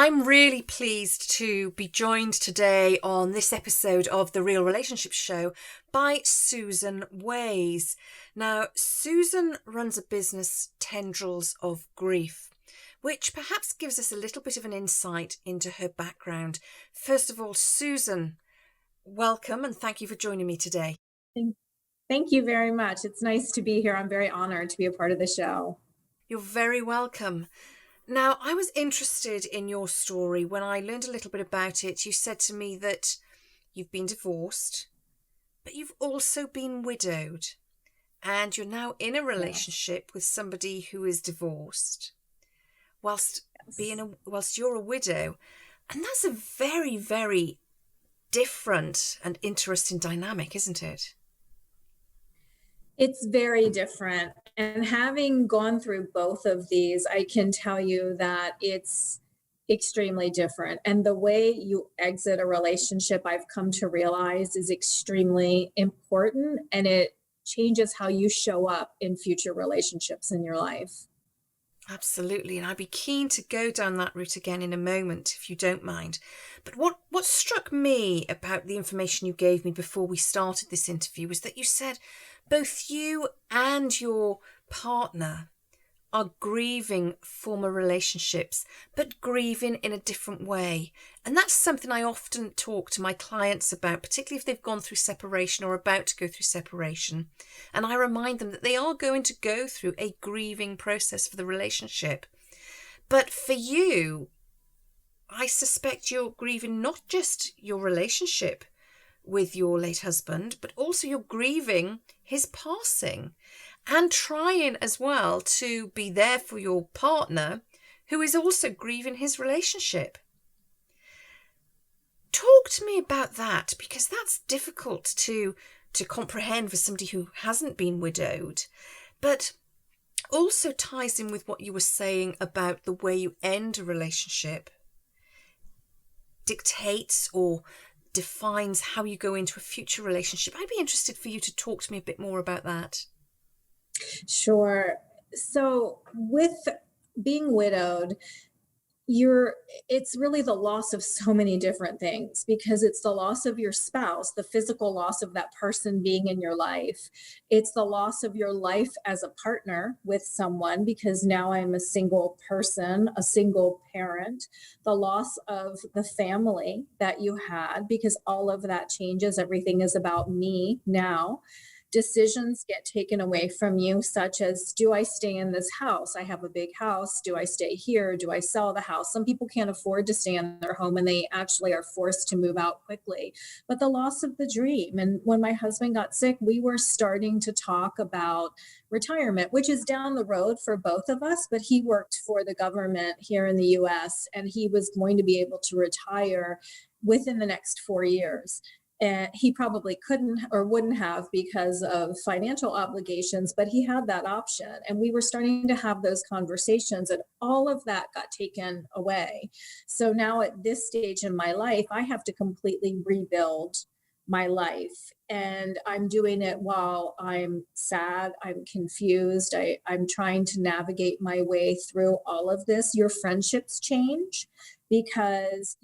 I'm really pleased to be joined today on this episode of the Real Relationships Show by Susan Ways. Now, Susan runs a business, Tendrils of Grief, which perhaps gives us a little bit of an insight into her background. First of all, Susan, welcome and thank you for joining me today. Thank thank you very much. It's nice to be here. I'm very honored to be a part of the show. You're very welcome. Now, I was interested in your story when I learned a little bit about it. You said to me that you've been divorced, but you've also been widowed, and you're now in a Yes. relationship with somebody who is divorced, whilst Yes. whilst you're a widow, and that's a very, very different and interesting dynamic, isn't it? It's very different. And having gone through both of these, I can tell you that it's extremely different. And the way you exit a relationship, I've come to realize, is extremely important, and it changes how you show up in future relationships in your life. Absolutely, and I'd be keen to go down that route again in a moment, if you don't mind. But what struck me about the information you gave me before we started this interview was that you said both you and your partner are grieving former relationships, but grieving in a different way. And that's something I often talk to my clients about, particularly if they've gone through separation or about to go through separation. And I remind them that they are going to go through a grieving process for the relationship. But for you, I suspect you're grieving not just your relationship with your late husband, but also you're grieving his passing and trying as well to be there for your partner who is also grieving his relationship. Talk to me about that, because that's difficult to comprehend for somebody who hasn't been widowed, but also ties in with what you were saying about the way you end a relationship dictates or defines how you go into a future relationship. I'd be interested for you to talk to me a bit more about that. Sure. So, with being widowed, you're it's really the loss of so many different things, because it's the loss of your spouse, the physical loss of that person being in your life. It's the loss of your life as a partner with someone, because now I'm a single person, a single parent. The loss of the family that you had, because all of that changes. Everything is about me now. Decisions get taken away from you, such as, do I stay in this house? I have a big house. Do I stay here? Do I sell the house? Some people can't afford to stay in their home and they actually are forced to move out quickly. But the loss of the dream. And when my husband got sick, we were starting to talk about retirement, which is down the road for both of us. But he worked for the government here in the US, and he was going to be able to retire within the next 4 years. And he probably couldn't or wouldn't have because of financial obligations, but he had that option. And we were starting to have those conversations, and all of that got taken away. So now at this stage in my life, I have to completely rebuild my life. And I'm doing it while I'm sad, I'm confused, I'm trying to navigate my way through all of this. Your friendships change because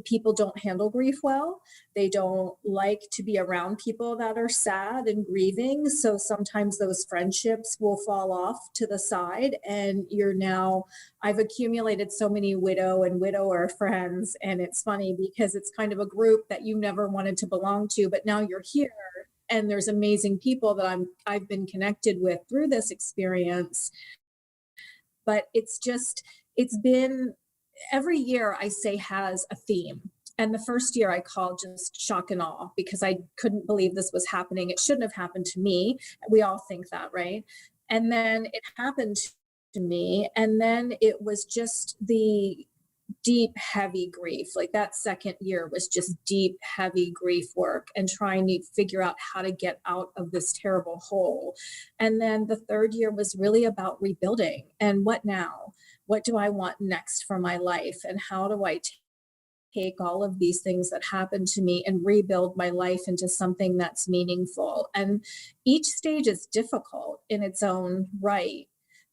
people don't handle grief well. They don't like to be around people that are sad and grieving. So sometimes those friendships will fall off to the side. And I've accumulated so many widow and widower friends. And it's funny because it's kind of a group that you never wanted to belong to, but now you're here. And there's amazing people that I've been connected with through this experience. But it's been every year, I say, has a theme. And the first year I called just shock and awe, because I couldn't believe this was happening. It shouldn't have happened to me. We all think that, right? And then it happened to me. And then it was just the deep, heavy grief. Like, that second year was just deep, heavy grief work and trying to figure out how to get out of this terrible hole. And then the third year was really about rebuilding. And what now? What do I want next for my life? And how do I take all of these things that happened to me and rebuild my life into something that's meaningful? And each stage is difficult in its own right.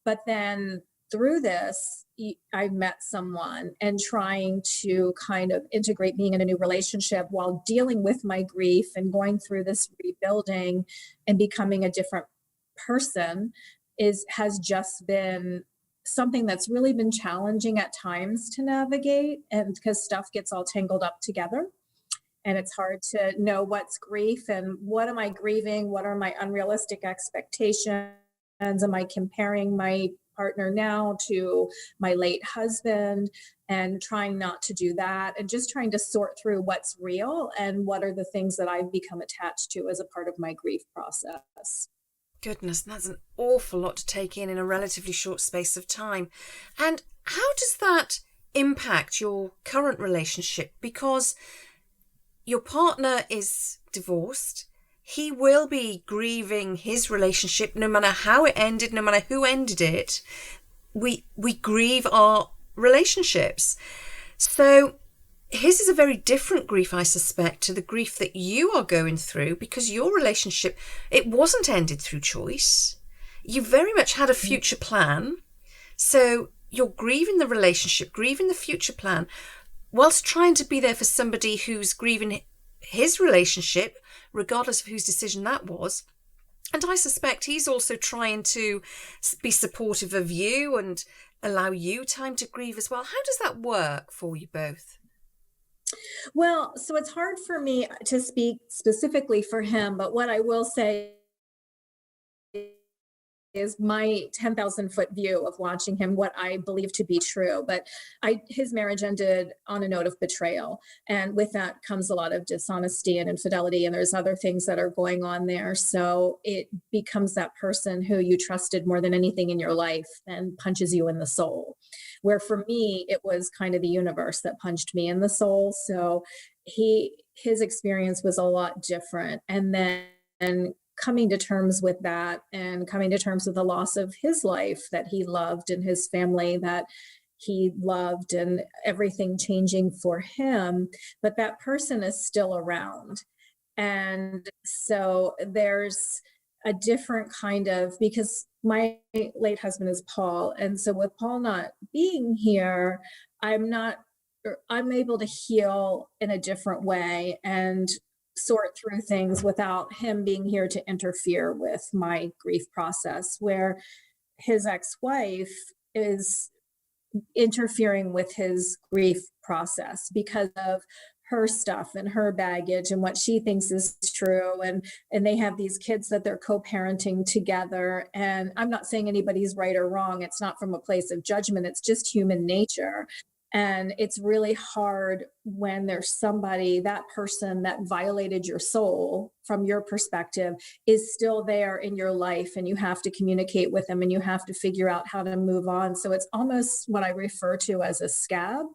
But then through this, I met someone, and trying to kind of integrate being in a new relationship while dealing with my grief and going through this rebuilding and becoming a different person has just been something that's really been challenging at times to navigate, and because stuff gets all tangled up together, and it's hard to know what's grief and what am I grieving, what are my unrealistic expectations, am I comparing my partner now to my late husband, and trying not to do that, and just trying to sort through what's real and what are the things that I've become attached to as a part of my grief process. Goodness, that's an awful lot to take in a relatively short space of time. And how does that impact your current relationship? Because your partner is divorced. He will be grieving his relationship no matter how it ended, no matter who ended it. We grieve our relationships. So his is a very different grief, I suspect, to the grief that you are going through, because your relationship, it wasn't ended through choice. You very much had a future plan. So you're grieving the relationship, grieving the future plan, whilst trying to be there for somebody who's grieving his relationship, regardless of whose decision that was. And I suspect he's also trying to be supportive of you and allow you time to grieve as well. How does that work for you both? Well, so it's hard for me to speak specifically for him, but what I will say is my 10,000-foot view of watching him, what I believe to be true. But his marriage ended on a note of betrayal. And with that comes a lot of dishonesty and infidelity. And there's other things that are going on there. So it becomes that person who you trusted more than anything in your life and punches you in the soul. Where for me, it was kind of the universe that punched me in the soul. So his experience was a lot different. And then coming to terms with that, and coming to terms with the loss of his life that he loved and his family that he loved, and everything changing for him, but that person is still around. And so there's a different kind of, because my late husband is Paul, and so with Paul not being here, I'm able to heal in a different way and sort through things without him being here to interfere with my grief process, where his ex-wife is interfering with his grief process because of her stuff and her baggage and what she thinks is true, and they have these kids that they're co-parenting together. And I'm not saying anybody's right or wrong, it's not from a place of judgment, it's just human nature. And it's really hard when there's somebody, that person that violated your soul from your perspective is still there in your life, and you have to communicate with them and you have to figure out how to move on. So it's almost what I refer to as a scab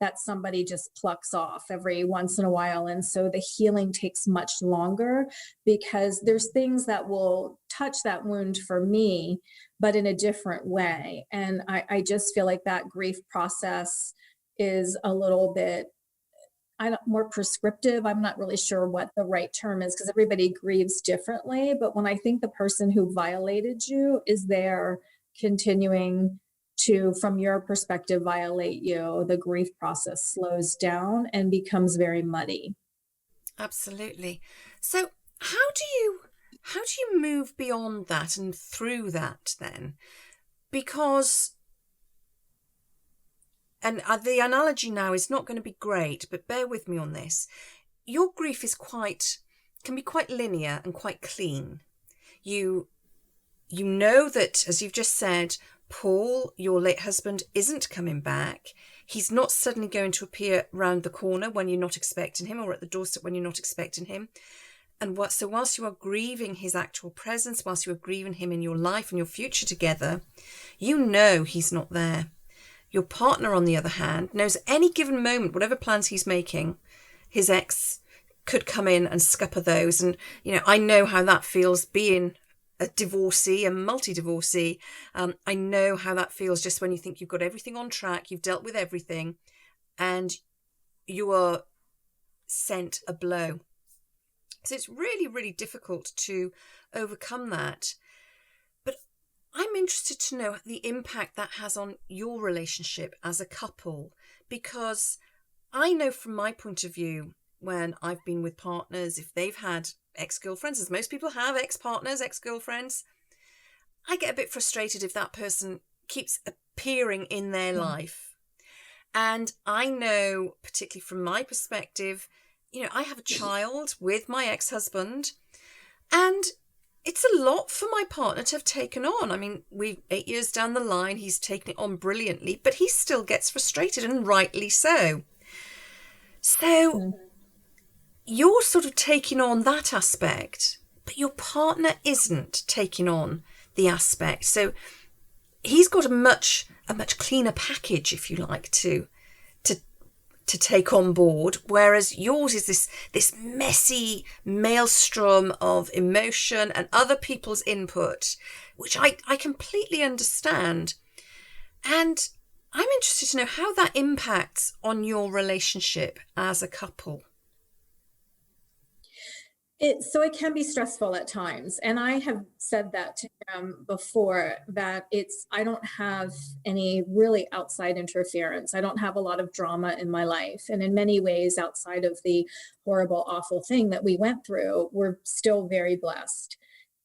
that somebody just plucks off every once in a while. And so the healing takes much longer because there's things that will touch that wound for me, but in a different way. And I just feel like that grief process is a little bit more prescriptive. I'm not really sure what the right term is because everybody grieves differently. But when I think the person who violated you is there continuing to, from your perspective, violate you, the grief process slows down and becomes very muddy. Absolutely. So how do you move beyond that and through that then? Because, and the analogy now is not going to be great, but bear with me on this. Your grief can be quite linear and quite clean. You know that, as you've just said, Paul, your late husband, isn't coming back. He's not suddenly going to appear round the corner when you're not expecting him, or at the doorstep when you're not expecting him. And so whilst you are grieving his actual presence, whilst you are grieving him in your life and your future together, you know he's not there. Your partner, on the other hand, knows any given moment, whatever plans he's making, his ex could come in and scupper those. And, I know how that feels being a divorcee, a multi-divorcee. I know how that feels just when you think you've got everything on track, you've dealt with everything, and you are sent a blow. So it's really, really difficult to overcome that. But I'm interested to know the impact that has on your relationship as a couple, because I know from my point of view, when I've been with partners, if they've had ex-girlfriends, as most people have ex-partners, ex-girlfriends, I get a bit frustrated if that person keeps appearing in their life. And I know, particularly from my perspective, I have a child with my ex-husband, and it's a lot for my partner to have taken on. I mean, 8 years down the line, he's taken it on brilliantly, but he still gets frustrated, and rightly so. So you're sort of taking on that aspect, but your partner isn't taking on the aspect. So he's got a much cleaner package, if you like, to take on board, whereas yours is this messy maelstrom of emotion and other people's input, which I completely understand. And I'm interested to know how that impacts on your relationship as a couple. So it can be stressful at times. And I have said that to him before, that I don't have any really outside interference. I don't have a lot of drama in my life. And in many ways, outside of the horrible, awful thing that we went through, we're still very blessed.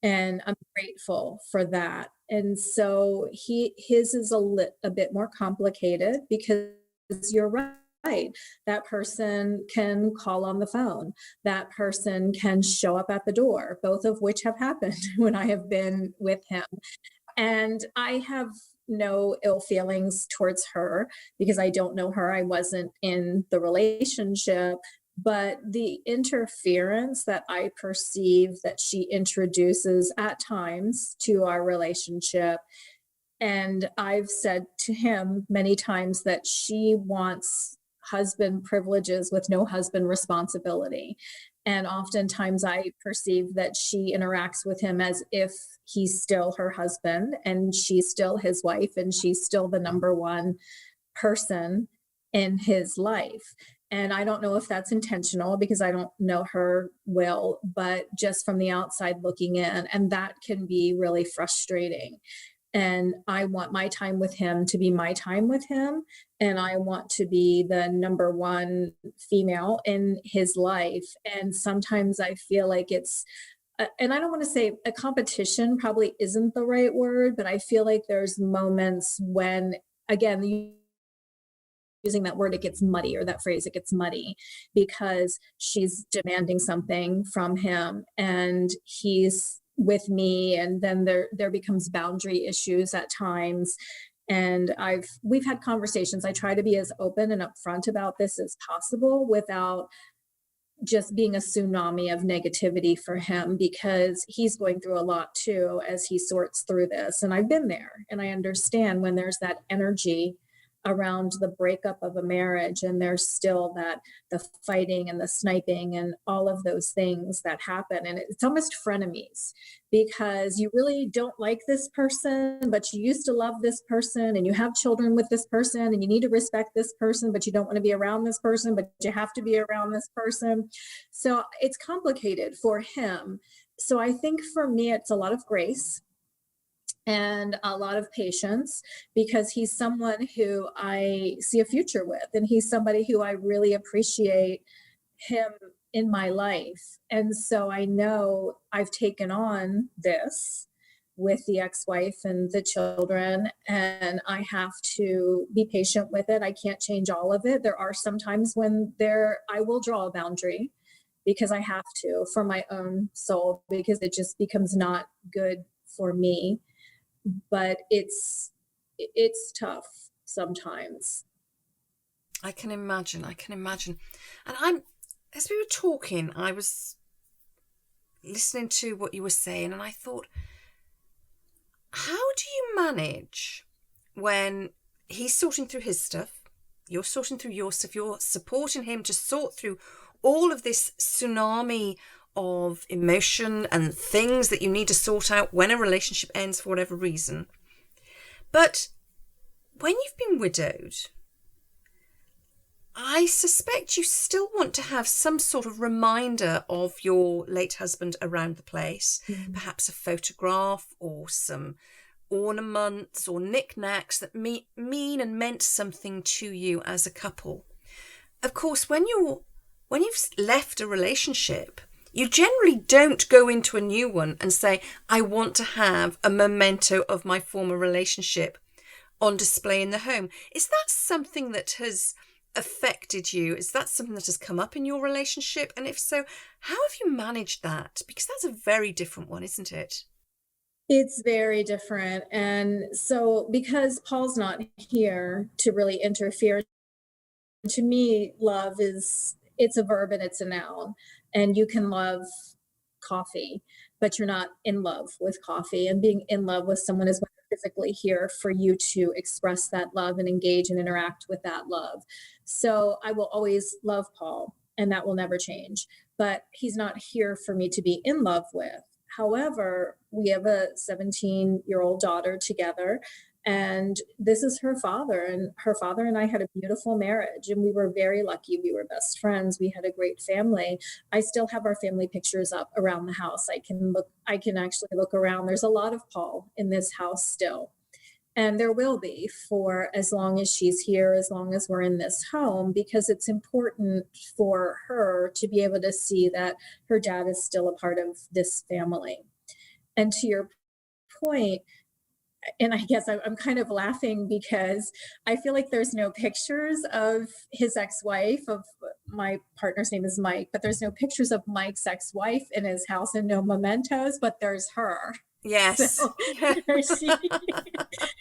And I'm grateful for that. And so his is a bit more complicated, because you're right. That person can call on the phone. That person can show up at the door, both of which have happened when I have been with him. And I have no ill feelings towards her, because I don't know her. I wasn't in the relationship. But the interference that I perceive that she introduces at times to our relationship, and I've said to him many times that she wants husband privileges with no husband responsibility. And oftentimes I perceive that she interacts with him as if he's still her husband and she's still his wife and she's still the number one person in his life. And I don't know if that's intentional, because I don't know her well, but just from the outside looking in, and that can be really frustrating. And I want my time with him to be my time with him. And I want to be the number one female in his life. And sometimes I feel like and I don't want to say a competition, probably isn't the right word, but I feel like there's moments when, again, using that word, it gets muddy, or that phrase, it gets muddy, because she's demanding something from him and he's with me, and then there becomes boundary issues at times. And we've had conversations. I try to be as open and upfront about this as possible, without just being a tsunami of negativity for him, because he's going through a lot too as he sorts through this. And I've been there, and I understand when there's that energy around the breakup of a marriage, and there's still the fighting and the sniping and all of those things that happen, and it's almost frenemies, because you really don't like this person, but you used to love this person, and you have children with this person, and you need to respect this person, but you don't want to be around this person, but you have to be around this person. So it's complicated for him. So I think for me, it's a lot of grace and a lot of patience, because he's someone who I see a future with, and he's somebody who I really appreciate him in my life. And so I know I've taken on this with the ex-wife and the children, and I have to be patient with it. I can't change all of it. There are some times when I will draw a boundary, because I have to, for my own soul, because it just becomes not good for me. But it's tough sometimes. I can imagine. And as we were talking, I was listening to what you were saying, and I thought, how do you manage when he's sorting through his stuff, you're sorting through your stuff, you're supporting him to sort through all of this tsunami of emotion and things that you need to sort out when a relationship ends for whatever reason. But when you've been widowed, I suspect you still want to have some sort of reminder of your late husband around the place, perhaps a photograph or some ornaments or knickknacks that mean and meant something to you as a couple. Of course, when you've left a relationship, you generally don't go into a new one and say, I want to have a memento of my former relationship on display in the home. Is that something that has affected you? Is that something that has come up in your relationship? And if so, how have you managed that? Because that's a very different one, isn't it? It's very different. And so, because Paul's not here to really interfere, to me, love is it's a verb and it's a noun. And you can love coffee, but you're not in love with coffee. And being in love with someone is when they're physically here for you to express that love and engage and interact with that love. So I will always love Paul, and that will never change. But he's not here for me to be in love with. However, we have a 17-year-old daughter together, and this is her father. And her father and I had a beautiful marriage, and we were very lucky. We were best friends. We had a great family. I still have our family pictures up around the house. I can actually look around. There's a lot of Paul in this house still. And there will be for as long as she's here, as long as we're in this home, because it's important for her to be able to see that her dad is still a part of this family. And to your point, and I guess I'm kind of laughing because I feel like there's no pictures of his ex-wife, of my partner's name is Mike, but there's no pictures of Mike's ex-wife in his house and no mementos, but there's her. Yes. So she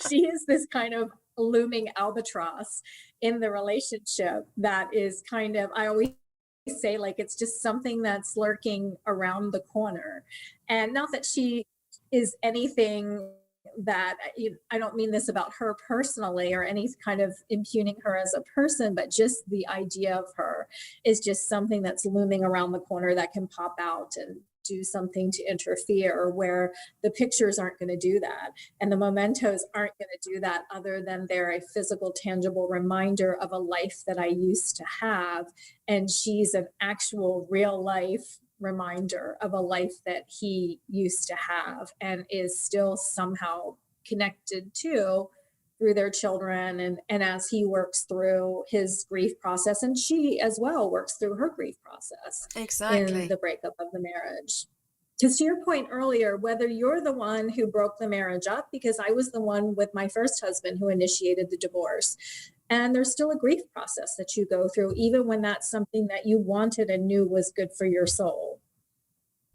she is this kind of looming albatross in the relationship that is kind of, I always say, like, it's just something that's lurking around the corner. And not that she is anything that I don't mean this about her personally or any kind of impugning her as a person, but just the idea of her is just something that's looming around the corner that can pop out and do something to interfere, where the pictures aren't going to do that and the mementos aren't going to do that, other than they're a physical, tangible reminder of a life that I used to have. And she's an actual real life reminder of a life that he used to have and is still somehow connected to through their children, and as he works through his grief process, and she as well works through her grief process in Exactly. the breakup of the marriage. Because to your point earlier, whether you're the one who broke the marriage up, because I was the one with my first husband who initiated the divorce, and there's still a grief process that you go through, even when that's something that you wanted and knew was good for your soul.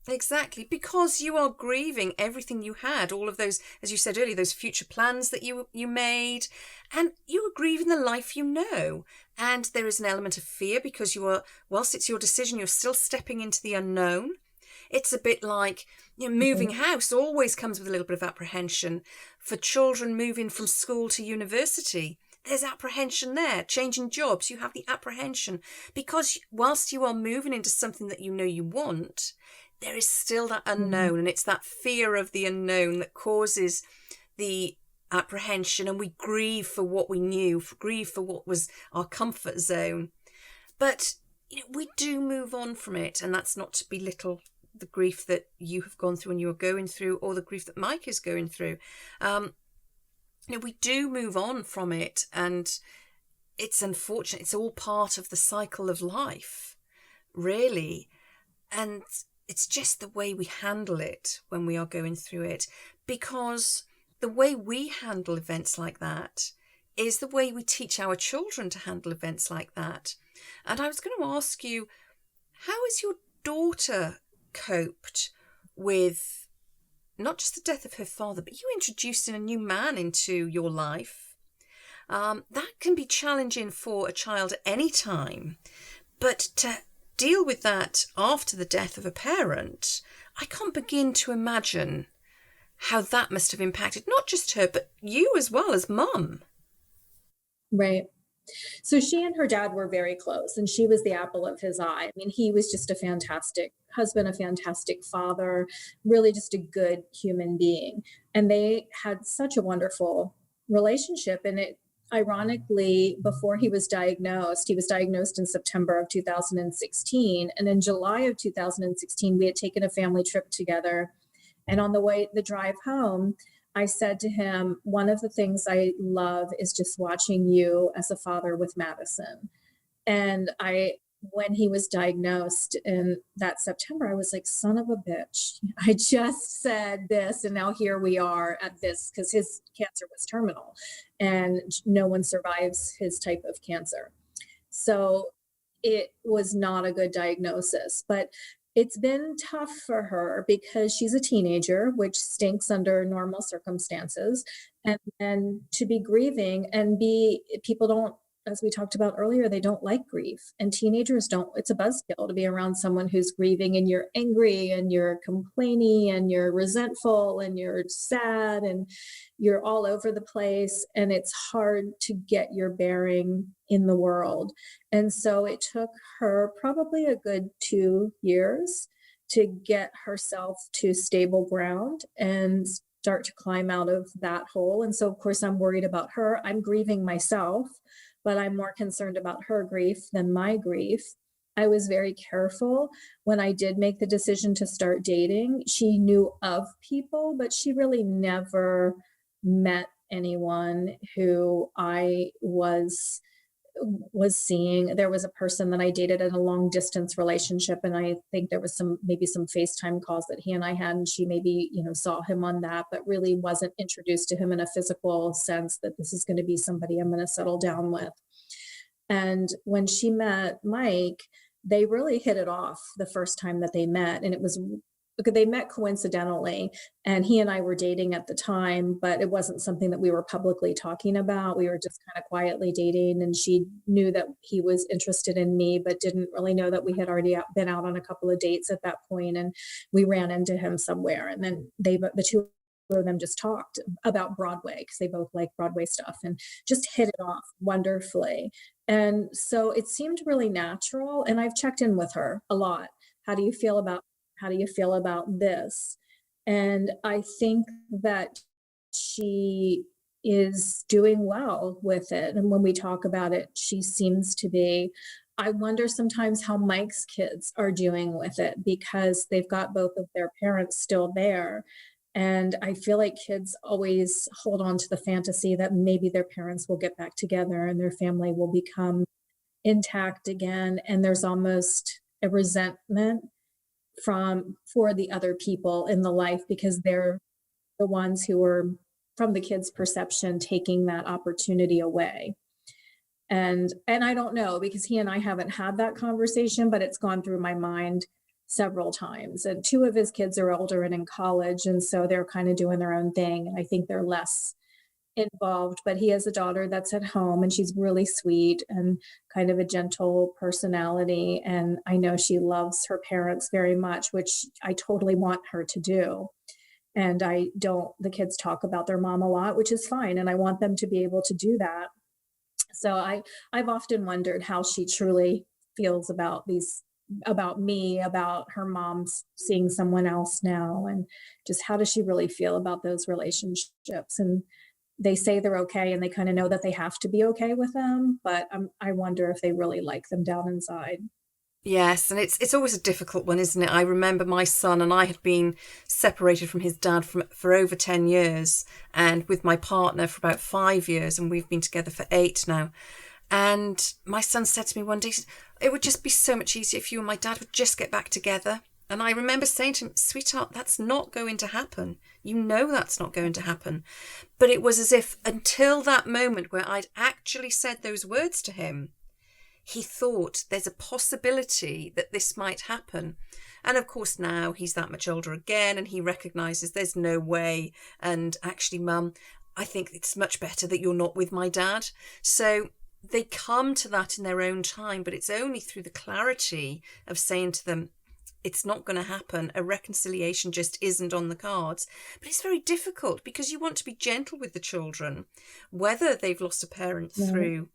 Exactly, because you are grieving everything you had, all of those, as you said earlier, those future plans that you made, and you are grieving the life you know. And there is an element of fear because you are, whilst it's your decision, you're still stepping into the unknown. It's a bit like, moving house always comes with a little bit of apprehension. For children moving from school to university, there's apprehension there. Changing jobs, you have the apprehension. Because whilst you are moving into something that you know you want, there is still that Mhm. unknown, and it's that fear of the unknown that causes the apprehension, and we grieve for what we knew, grieve for what was our comfort zone. But we do move on from it, and that's not to belittle the grief that you have gone through and you're going through, or the grief that Mike is going through. We do move on from it, and it's unfortunate. It's all part of the cycle of life, really. And it's just the way we handle it when we are going through it, because the way we handle events like that is the way we teach our children to handle events like that. And I was going to ask you, how has your daughter coped with not just the death of her father, but you introducing a new man into your life? That can be challenging for a child at any time, but to deal with that after the death of a parent, I can't begin to imagine how that must have impacted not just her, but you as well as mum. Right. So she and her dad were very close, and she was the apple of his eye. I mean, he was just a fantastic husband, a fantastic father, really just a good human being. And they had such a wonderful relationship. And it, ironically, before he was diagnosed in September of 2016. And in July of 2016, we had taken a family trip together. And on the drive home, I said to him, one of the things I love is just watching you as a father with Madison. And when he was diagnosed in that September, I was like, son of a bitch. I just said this, and now here we are at this, because his cancer was terminal and no one survives his type of cancer. So it was not a good diagnosis, but it's been tough for her because she's a teenager, which stinks under normal circumstances. And then to be grieving and people don't, as we talked about earlier, they don't like grief. And teenagers don't, it's a buzzkill to be around someone who's grieving and you're angry and you're complaining and you're resentful and you're sad and you're all over the place. And it's hard to get your bearing in the world. And so it took her probably a good 2 years to get herself to stable ground and start to climb out of that hole. And so, of course, I'm worried about her. I'm grieving myself, but I'm more concerned about her grief than my grief. I was very careful when I did make the decision to start dating. She knew of people, but she really never met anyone who I was seeing. There was a person that I dated in a long distance relationship, and I think there was maybe some FaceTime calls that he and I had, and she maybe, saw him on that, but really wasn't introduced to him in a physical sense that this is going to be somebody I'm going to settle down with. And when she met Mike, they really hit it off the first time that they met. And it was because they met coincidentally, and he and I were dating at the time, but it wasn't something that we were publicly talking about. We were just kind of quietly dating, and she knew that he was interested in me, but didn't really know that we had already been out on a couple of dates at that point. And we ran into him somewhere, and then the two of them just talked about Broadway because they both like Broadway stuff and just hit it off wonderfully. And so it seemed really natural. And I've checked in with her a lot. How do you feel about this? And I think that she is doing well with it. And when we talk about it, she seems to be. I wonder sometimes how Mike's kids are doing with it because they've got both of their parents still there. And I feel like kids always hold on to the fantasy that maybe their parents will get back together and their family will become intact again. And there's almost a resentment for the other people in the life because they're the ones who are, from the kids' perception, taking that opportunity away. And I don't know, because he and I haven't had that conversation, but it's gone through my mind several times. And two of his kids are older and in college, and so they're kind of doing their own thing. And I think they're less involved, but he has a daughter that's at home, and she's really sweet and kind of a gentle personality. And I know she loves her parents very much, which I totally want her to do. And the kids talk about their mom a lot, which is fine. And I want them to be able to do that. So I've often wondered how she truly feels about me, about her mom's seeing someone else now, and just how does she really feel about those relationships. And they say they're okay, and they kind of know that they have to be okay with them, but I wonder if they really like them down inside. Yes, and it's always a difficult one, isn't it? I remember my son and I had been separated from his dad for over 10 years, and with my partner for about 5 years, and we've been together for 8 now. And my son said to me one day, it would just be so much easier if you and my dad would just get back together. And I remember saying to him, sweetheart, that's not going to happen. You know that's not going to happen. But it was as if until that moment where I'd actually said those words to him, he thought there's a possibility that this might happen. And of course now he's that much older again, and he recognises there's no way. And actually, Mum, I think it's much better that you're not with my dad. So they come to that in their own time, but it's only through the clarity of saying to them, it's not going to happen. A reconciliation just isn't on the cards. But it's very difficult because you want to be gentle with the children, whether they've lost a parent through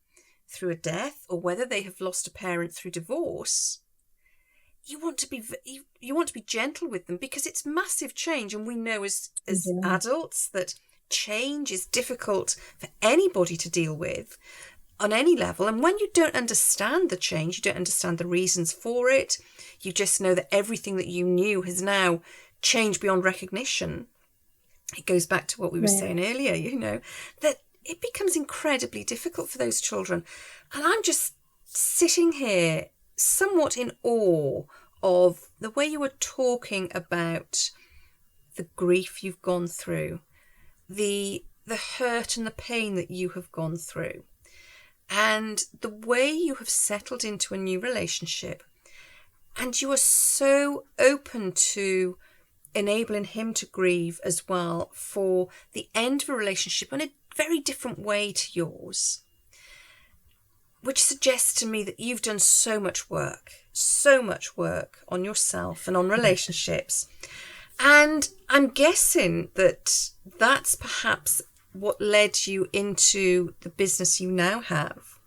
a death or whether they have lost a parent through divorce. You want to be gentle with them because it's massive change, and we know as adults that change is difficult for anybody to deal with on any level. And when you don't understand the change, you don't understand the reasons for it, you just know that everything that you knew has now changed beyond recognition, it goes back to what we were Right. saying earlier, that it becomes incredibly difficult for those children. And I'm just sitting here somewhat in awe of the way you were talking about the grief you've gone through, the hurt and the pain that you have gone through, and the way you have settled into a new relationship. And you are so open to enabling him to grieve as well for the end of a relationship in a very different way to yours, which suggests to me that you've done so much work on yourself and on relationships. And I'm guessing that that's perhaps what led you into the business you now have,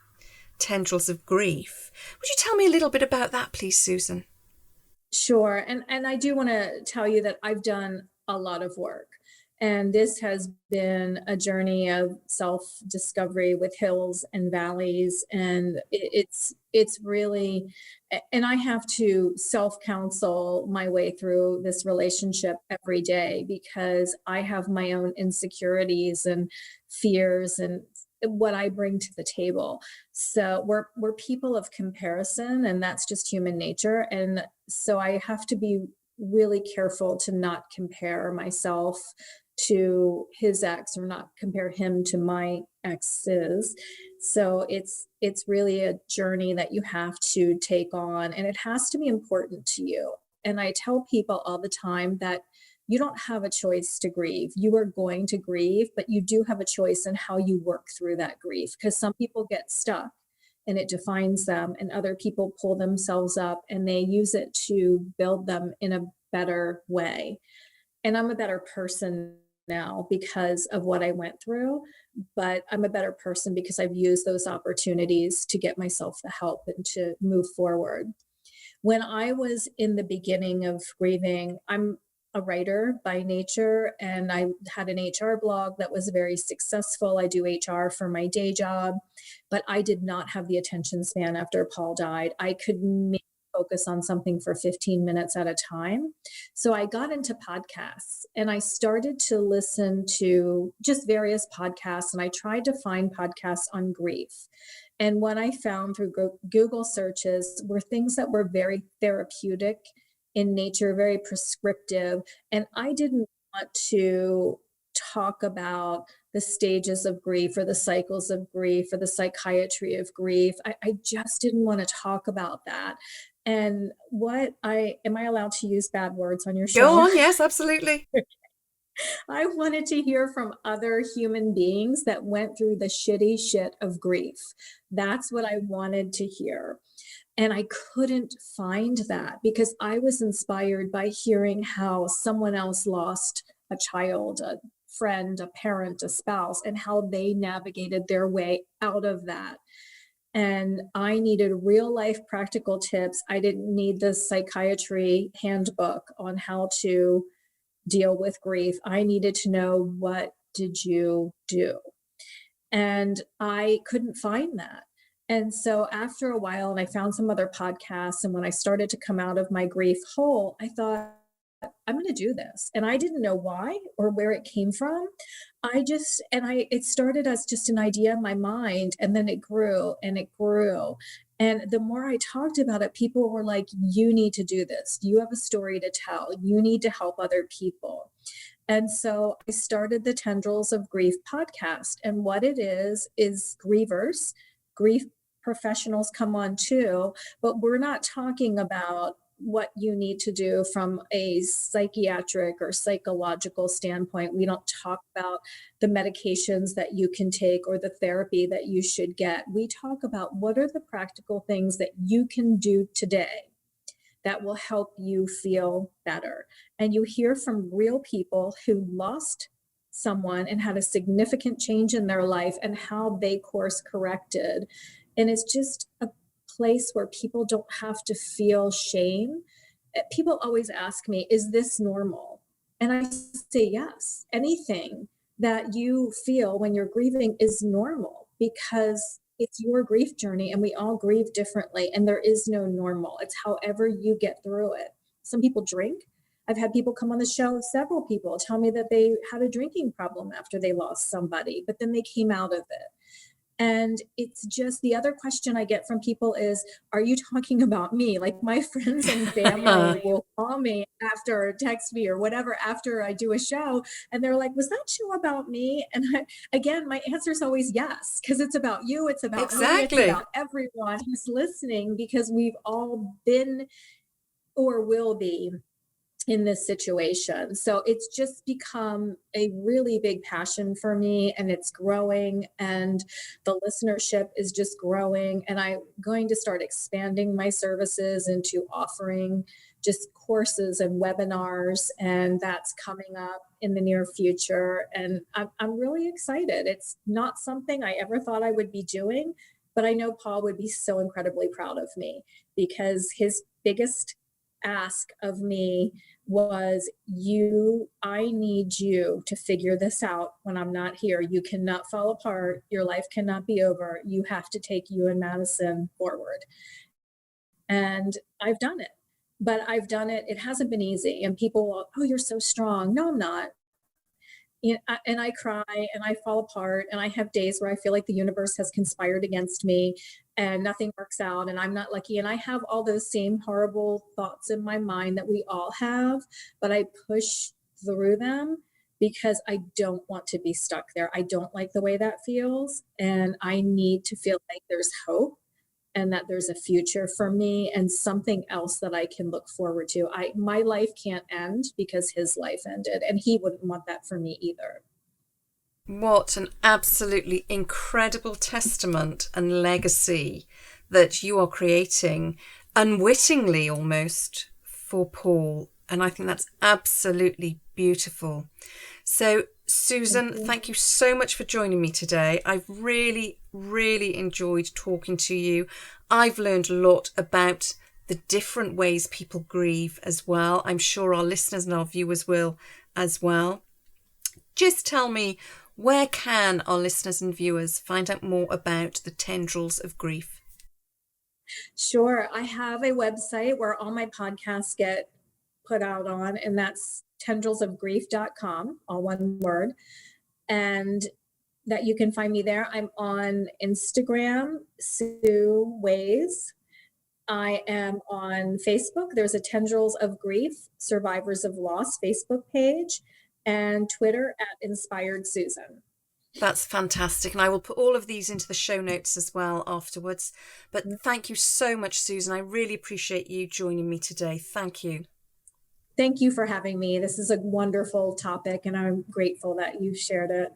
Tendrils of Grief. Would you tell me a little bit about that, please, Susan? Sure. And I do want to tell you that I've done a lot of work. And this has been a journey of self-discovery with hills and valleys. And it's really, and I have to self-counsel my way through this relationship every day because I have my own insecurities and fears and what I bring to the table. So we're people of comparison, and that's just human nature. And so I have to be really careful to not compare myself to his ex or not compare him to my exes. So it's really a journey that you have to take on, and it has to be important to you. And I tell people all the time that you don't have a choice to grieve. You are going to grieve, but you do have a choice in how you work through that grief, because some people get stuck and it defines them, and other people pull themselves up and they use it to build them in a better way. And I'm a better person now because of what I went through, but I'm a better person because I've used those opportunities to get myself the help and to move forward. When I was in the beginning of grieving, I'm a writer by nature, and I had an HR blog that was very successful. I do HR for my day job, but I did not have the attention span after Paul died. I could maybe focus on something for 15 minutes at a time. So I got into podcasts and I started to listen to just various podcasts, and I tried to find podcasts on grief. And what I found through Google searches were things that were very therapeutic in nature, very prescriptive. And I didn't want to talk about the stages of grief or the cycles of grief or the psychiatry of grief. I just didn't want to talk about that. And am I allowed to use bad words on your Go show? on, yes, absolutely. I wanted to hear from other human beings that went through the shitty shit of grief. That's what I wanted to hear. And I couldn't find that because I was inspired by hearing how someone else lost a child, a friend, a parent, a spouse, and how they navigated their way out of that. And I needed real life practical tips. I didn't need the psychiatry handbook on how to deal with grief. I needed to know, what did you do? And I couldn't find that. And so after a while, and I found some other podcasts, and when I started to come out of my grief hole, I thought, I'm going to do this. And I didn't know why or where it came from. It started as just an idea in my mind, and then it grew and it grew. And the more I talked about it, people were like, you need to do this. You have a story to tell. You need to help other people. And so I started the Tendrils of Grief podcast. And what it is grievers, grief professionals come on too, but we're not talking about what you need to do from a psychiatric or psychological standpoint. We don't talk about the medications that you can take or the therapy that you should get. We talk about what are the practical things that you can do today that will help you feel better. And you hear from real people who lost someone and had a significant change in their life and how they course corrected. And it's just a place where people don't have to feel shame. People always ask me, is this normal? And I say, yes. Anything that you feel when you're grieving is normal because it's your grief journey and we all grieve differently, and there is no normal. It's however you get through it. Some people drink. I've had people come on the show, several people tell me that they had a drinking problem after they lost somebody, but then they came out of it. And it's just the other question I get from people is, are you talking about me? Like my friends and family will call me after or text me or whatever after I do a show. And they're like, was that show about me? And again, my answer is always yes, because it's about you. It's about me. It's Exactly. about everyone who's listening, because we've all been or will be in this situation. So it's just become a really big passion for me, and it's growing, and the listenership is just growing. And I'm going to start expanding my services into offering just courses and webinars, and that's coming up in the near future. And I'm really excited. It's not something I ever thought I would be doing, but I know Paul would be so incredibly proud of me, because his biggest ask of me was, I need you to figure this out when I'm not here. You cannot fall apart. Your life cannot be over. You have to take you and Madison forward. And I've done it, but I've done it. It hasn't been easy. And people, oh, you're so strong. No, I'm not. And I cry and I fall apart, and I have days where I feel like the universe has conspired against me and nothing works out and I'm not lucky. And I have all those same horrible thoughts in my mind that we all have, but I push through them because I don't want to be stuck there. I don't like the way that feels. And I need to feel like there's hope and that there's a future for me and something else that I can look forward to. My life can't end because his life ended, and he wouldn't want that for me either. What an absolutely incredible testament and legacy that you are creating, unwittingly almost, for Paul. And I think that's absolutely beautiful. So, Susan, thank you so much for joining me today. I've really, really enjoyed talking to you. I've learned a lot about the different ways people grieve as well. I'm sure our listeners and our viewers will as well. Just tell me, where can our listeners and viewers find out more about the tendrils of grief? Sure. I have a website where all my podcasts get put out on, and that's tendrilsofgrief.com, all one word. And that you can find me there. I'm on Instagram, Sue Ways. I am on Facebook. There's a Tendrils of Grief Survivors of Loss Facebook page, and Twitter at Inspired Susan. That's fantastic. And I will put all of these into the show notes as well afterwards. But thank you so much, Susan. I really appreciate you joining me today. Thank you. Thank you for having me. This is a wonderful topic, and I'm grateful that you shared it.